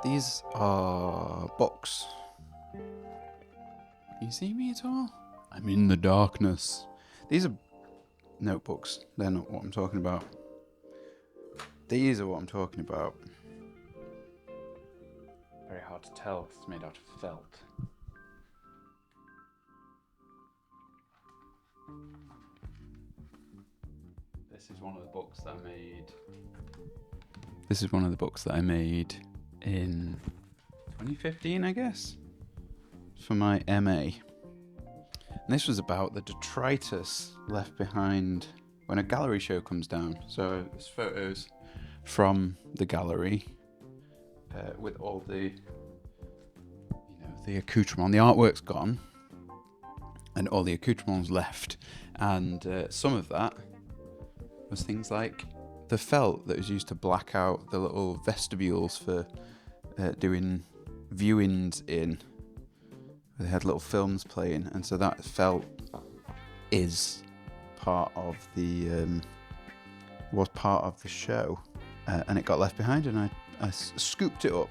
These are books. Can you see me at all? I'm in the darkness. These are notebooks. They're not what I'm talking about. These are what I'm talking about. Very hard to tell. It's made out of felt. This is one of the books that I made in 2015, I guess, for my MA. And this was about the detritus left behind when a gallery show comes down. So there's photos from the gallery with all the accoutrement. The artwork's gone and all the accoutrements left. And some of that was things like the felt that was used to black out the little vestibules for doing viewings in. They had little films playing, and so that felt is part of was part of the show, and it got left behind, and I scooped it up.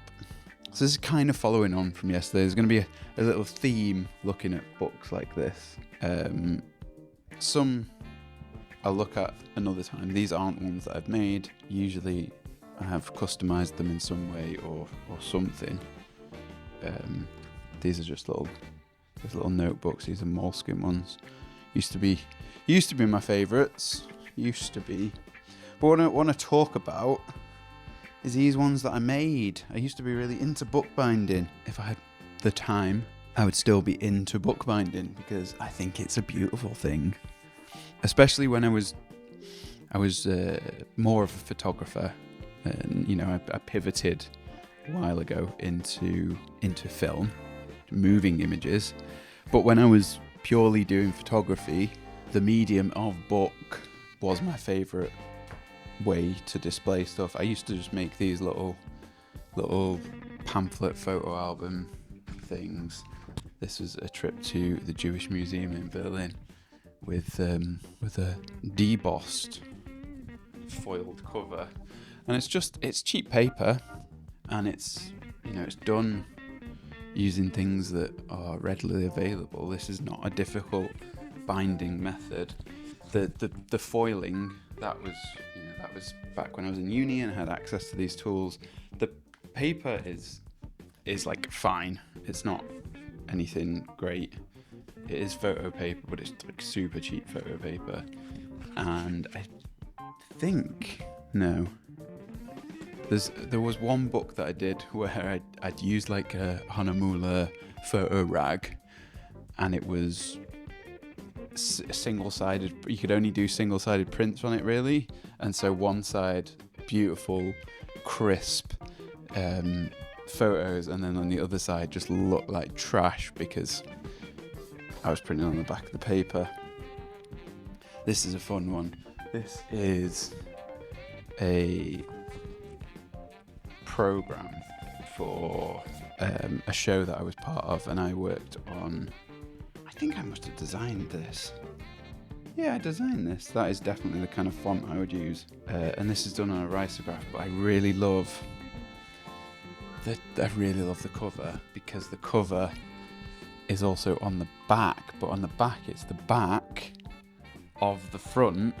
So this is kind of following on from yesterday. There's going to be a little theme looking at books like this. Some I'll look at another time. These aren't ones that I've made. Usually I have customized them in some way or something. These are just little notebooks. These are Moleskine ones. Used to be my favourites. But what I want to talk about is these ones that I made. I used to be really into bookbinding. If I had the time, I would still be into bookbinding because I think it's a beautiful thing. Especially when I was more of a photographer, and I pivoted a while ago into film, moving images. But when I was purely doing photography, the medium of book was my favourite way to display stuff. I used to just make these little pamphlet photo album things. This was a trip to the Jewish Museum in Berlin with a debossed foiled cover, and it's cheap paper, and it's done using things that are readily available. This is not a difficult binding method. The foiling that was back when I was in uni and had access to these tools. The paper is like fine. It's not anything great. It is photo paper, but it's like super cheap photo paper. And I think there was one book that I did where I'd used like a Hahnemuhle photo rag, and it was single-sided. You could only do single-sided prints on it, really. And so one side, beautiful, crisp photos, and then on the other side just looked like trash because I was printing on the back of the paper. This is a fun one. This is a program for a show that I was part of, and I worked on. I think I must have designed this. Yeah, I designed this. That is definitely the kind of font I would use. And this is done on a risograph, but I really love the cover, because the cover is also on the back, but on the back it's the back of the front,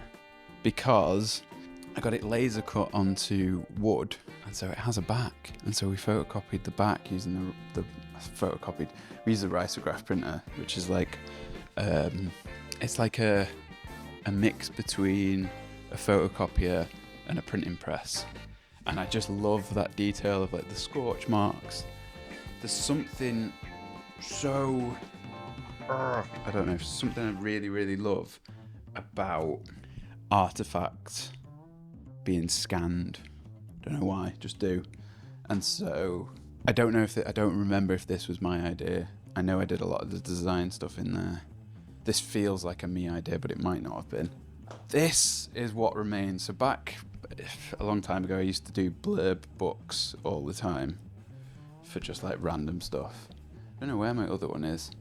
because I got it laser cut onto wood, and so it has a back, and so we photocopied the back using we used the risograph printer, which is like it's like a mix between a photocopier and a printing press, and I just love that detail of like the scorch marks. There's something so I don't know, something I really, really love about artifacts being scanned. Don't know why, just do. And so I don't remember if this was my idea. I know I did a lot of the design stuff in there. This feels like a me idea, but it might not have been. This is what remains. So back a long time ago, I used to do blurb books all the time for just like random stuff. I don't know where my other one is.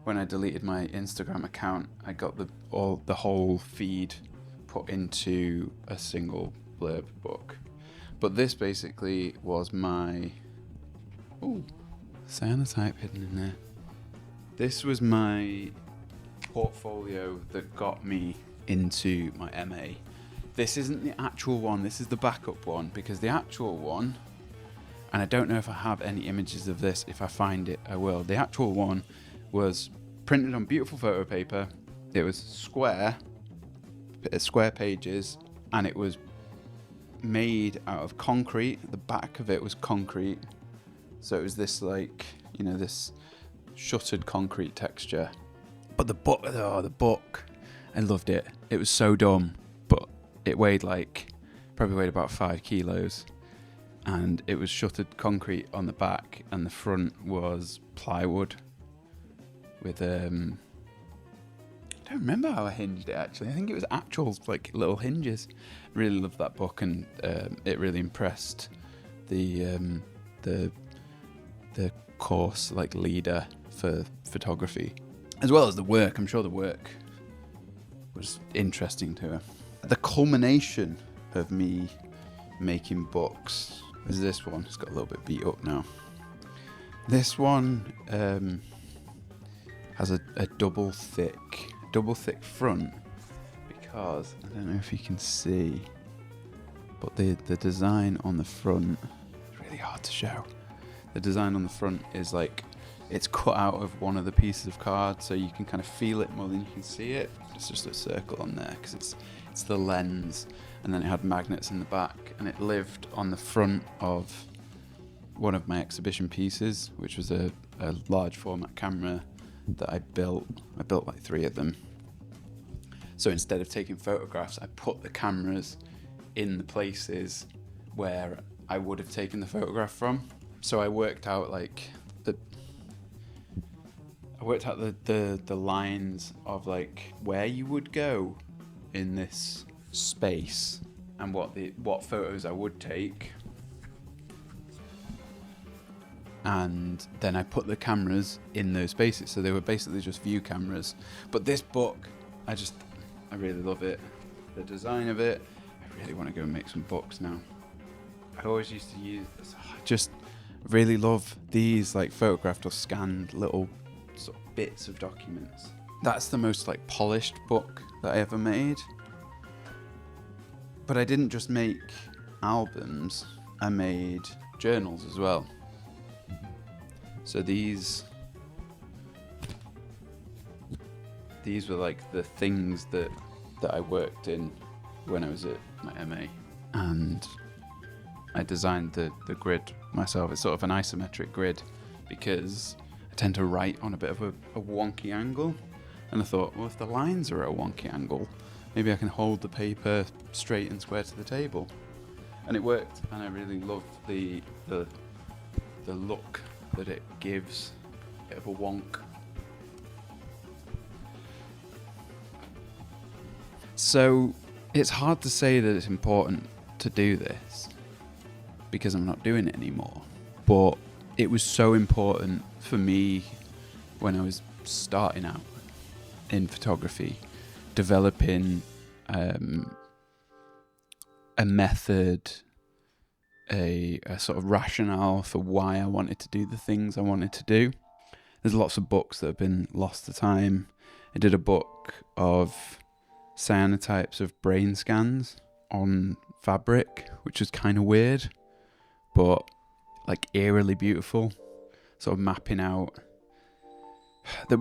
When I deleted my Instagram account, I got the whole feed put into a single blurb book. But this basically was my Oh, cyanotype hidden in there. This was my portfolio that got me into my MA. This isn't the actual one, this is the backup one, because the actual one, and I don't know if I have any images of this, if I find it I will. The actual one was printed on beautiful photo paper. It was square pages, and it was made out of concrete. The back of it was concrete, so it was this like, you know, this shuttered concrete texture. But the book, I loved it. It was so dumb, but it probably weighed about 5 kilos, and it was shuttered concrete on the back, and the front was plywood with I don't remember how I hinged it actually. I think it was actual like little hinges. Really loved that book, and it really impressed the course like leader for photography, as well as the work. I'm sure the work was interesting to her. The culmination of me making books is this one. It's got a little bit beat up now. This one has a double thick front, because I don't know if you can see, but the design on the front is really hard to show. The design on the front is like it's cut out of one of the pieces of card, so you can kind of feel it more than you can see it. It's just a circle on there because it's the lens, and then it had magnets in the back, and it lived on the front of one of my exhibition pieces, which was a large format camera that I built. I built like 3 of them. So instead of taking photographs, I put the cameras in the places where I would have taken the photograph from. So I worked out like the lines of like where you would go in this space and what photos I would take. And then I put the cameras in those spaces, so they were basically just view cameras. But this book, I really love it. The design of it, I really want to go and make some books now. I always used to just really love these like photographed or scanned little sort of bits of documents. That's the most like polished book that I ever made. But I didn't just make albums, I made journals as well. So these were like the things that I worked in when I was at my MA, and I designed the grid myself. It's sort of an isometric grid because I tend to write on a bit of a wonky angle, and I thought, well, if the lines are at a wonky angle, maybe I can hold the paper straight and square to the table. And it worked, and I really loved the look that it gives, a bit of a wonk. So it's hard to say that it's important to do this because I'm not doing it anymore, but it was so important for me when I was starting out in photography, developing a method, a sort of rationale for why I wanted to do the things I wanted to do. There's lots of books that have been lost to time. I did a book of cyanotypes of brain scans on fabric, which was kind of weird, but like eerily beautiful, sort of mapping out.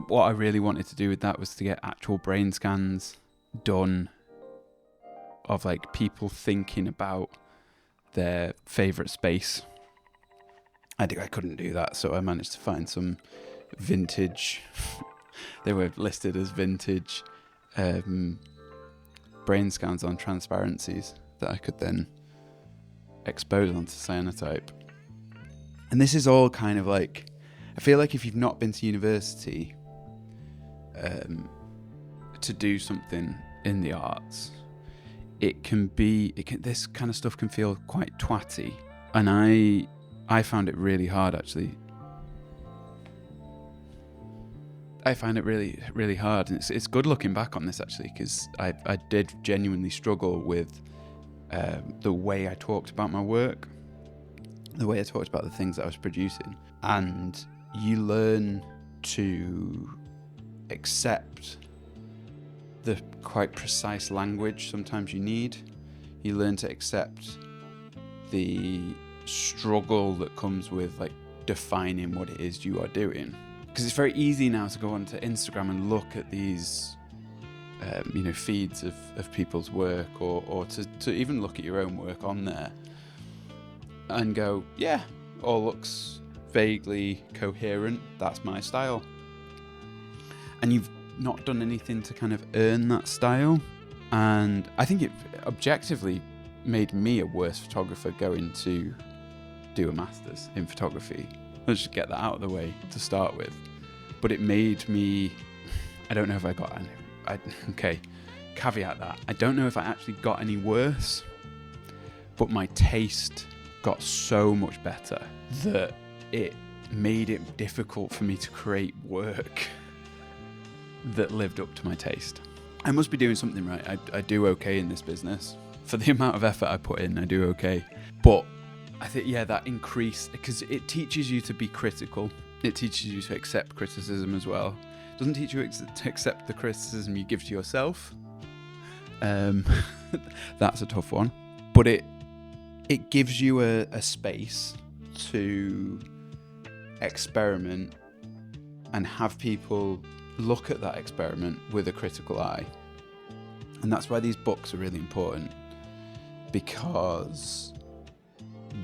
What I really wanted to do with that was to get actual brain scans done of like people thinking about their favourite space. I couldn't do that, so I managed to find some vintage they were listed as vintage brain scans on transparencies that I could then expose onto cyanotype. And this is all kind of like, I feel like if you've not been to university to do something in the arts, this kind of stuff can feel quite twatty, and I found it really hard actually. I find it really, really hard, and it's good looking back on this actually, because I did genuinely struggle with the way I talked about my work. the way I talked about the things that I was producing. And you learn to accept the quite precise language sometimes you need. You learn to accept the struggle that comes with like defining what it is you are doing. Because it's very easy now to go onto Instagram and look at these feeds of people's work, or to even look at your own work on there and go, yeah, all looks vaguely coherent, that's my style. And you've not done anything to kind of earn that style. And I think it objectively made me a worse photographer going to do a master's in photography. Let's just get that out of the way to start with. But it made me, I don't know if I got any, caveat that, I don't know if I actually got any worse, but my taste got so much better that it made it difficult for me to create work that lived up to my taste. I must be doing something right. I do okay in this business. For the amount of effort I put in, I do okay. But I think, that increase, because it teaches you to be critical. It teaches you to accept criticism as well. It doesn't teach you to accept the criticism you give to yourself. That's a tough one. But it gives you a space to experiment and have people look at that experiment with a critical eye. And that's why these books are really important, because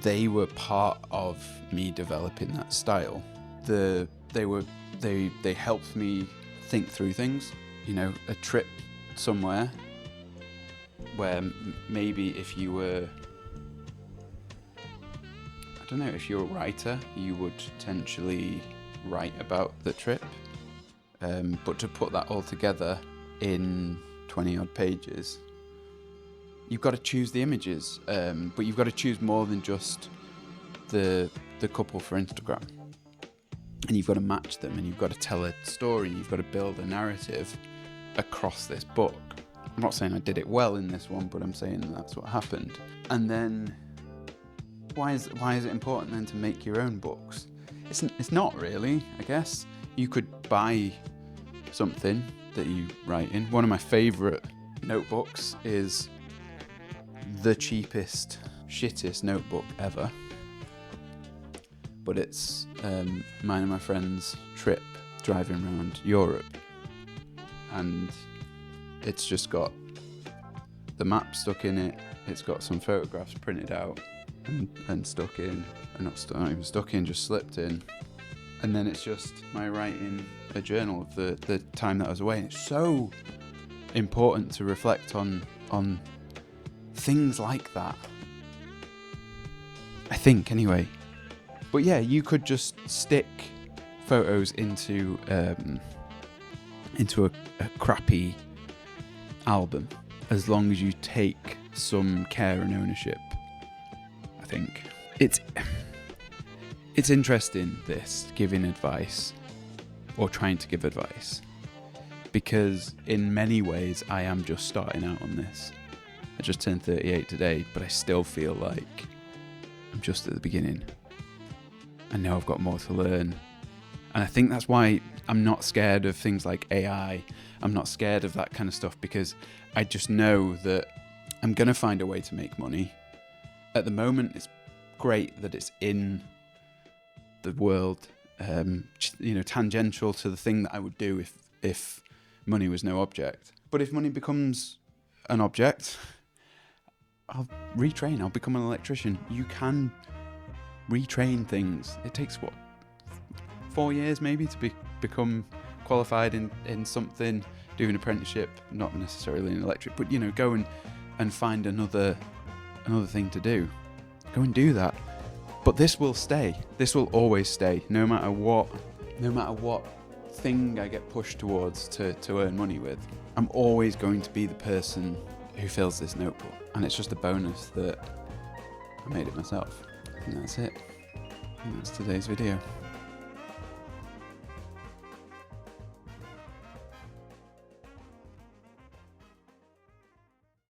they were part of me developing that style. They helped me think through things. A trip somewhere where maybe if you were, if you're a writer, you would potentially write about the trip. But to put that all together in 20 odd pages, you've got to choose the images, but you've got to choose more than just the couple for Instagram. And you've got to match them, and you've got to tell a story, and you've got to build a narrative across this book. I'm not saying I did it well in this one, but I'm saying that's what happened. And then why is it important then to make your own books? It's not really, I guess. You could buy something that you write in. One of my favourite notebooks is the cheapest, shittest notebook ever. But it's mine and my friend's trip driving around Europe. And it's just got the map stuck in it. It's got some photographs printed out and stuck in. Not even stuck in, just slipped in. And then it's just my writing a journal of the time that I was away. And it's so important to reflect on things like that, I think, anyway. But yeah, you could just stick photos into a crappy album, as long as you take some care and ownership, I think. It's interesting, this, giving advice, or trying to give advice, because in many ways I am just starting out on this. I just turned 38 today, but I still feel like I'm just at the beginning. I know I've got more to learn. And I think that's why I'm not scared of things like AI. I'm not scared of that kind of stuff, because I just know that I'm going to find a way to make money. At the moment, it's great that it's in the world, tangential to the thing that I would do if money was no object. But if money becomes an object, I'll retrain. I'll become an electrician. You can retrain things. It takes 4 years maybe to become qualified in something, do an apprenticeship, not necessarily in electric, but go and find another thing to do. Go and do that. But this will stay. This will always stay, no matter what thing I get pushed towards to earn money with. I'm always going to be the person who fills this notebook, and it's just a bonus that I made it myself. And that's it. And that's today's video.